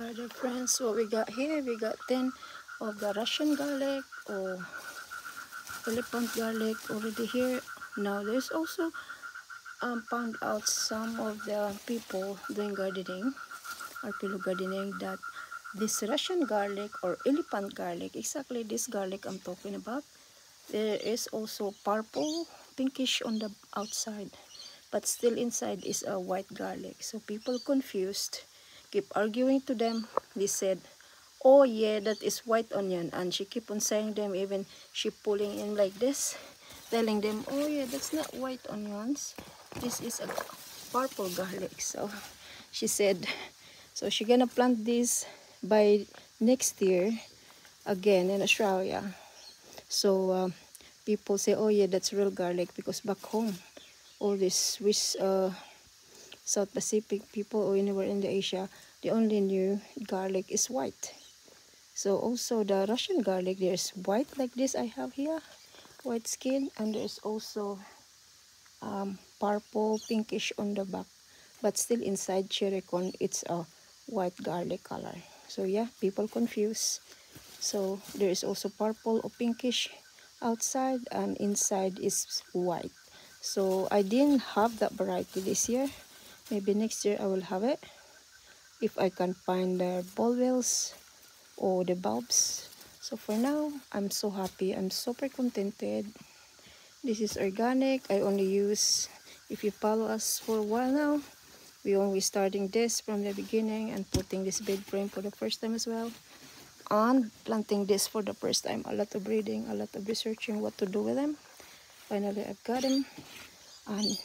Hi there friends, what we got here, we got 10 of the Russian garlic or elephant garlic already here. Now there's also found out some of the people doing gardening or pillow gardening that this Russian garlic or elephant garlic, exactly this garlic I'm talking about, there is also purple pinkish on the outside, but still inside is a white garlic. So people confused, keep arguing to them. They said, oh yeah, that is white onion, and she keep on saying them, even she pulling in like this, telling them, oh yeah, that's not white onions, this is a purple garlic. So she said, so she gonna plant this by next year again in Australia. So people say, oh yeah, that's real garlic, because back home all these Swiss South Pacific people or anywhere in the Asia, they only knew garlic is white. So also the Russian garlic, there's white like this I have here, white skin, and there's also purple pinkish on the back, but still inside cherry cone it's a white garlic color. So yeah, people confuse. So there is also purple or pinkish outside, and inside is white. So I didn't have that variety this year. Maybe next year I will have it if I can find the bulbs or the bulbs. So for now, I'm so happy. I'm super contented. This is organic. I only use, if you follow us for a while now, we only starting this from the beginning and putting this bed frame for the first time as well. And planting this for the first time. A lot of reading, a lot of researching what to do with them. Finally, I've got them. And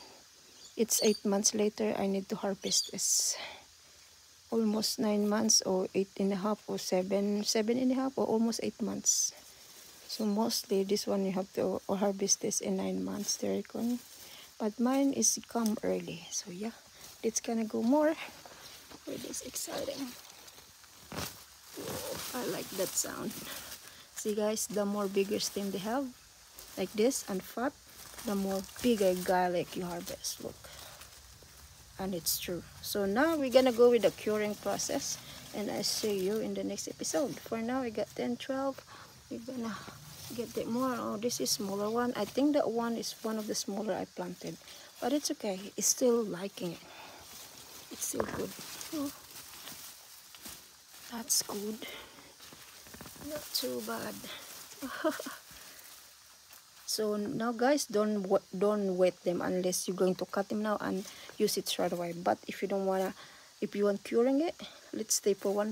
it's 8 months later, I need to harvest this. Almost 9 months or 8.5 or 7.5 or almost 8 months. So mostly this one you have to harvest this in 9 months, they reckon. But mine is come early. So yeah, it's gonna go more. It is exciting. Whoa, I like that sound. See guys, the more bigger stem they have, like this and fat, the more bigger garlic you harvest. Look. And it's true. So now we're gonna go with the curing process, and I see you in the next episode. For now we got 10, 12. We're gonna get the more. Oh, this is smaller one. I think that one is one of the smaller I planted, but it's okay. It's still liking it. It's still good. Oh, that's good. Not too bad. So now guys, don't wet them unless you're going to cut them now and use it straight away. But if you don't wanna, if you want curing it, let's stay for 1 month.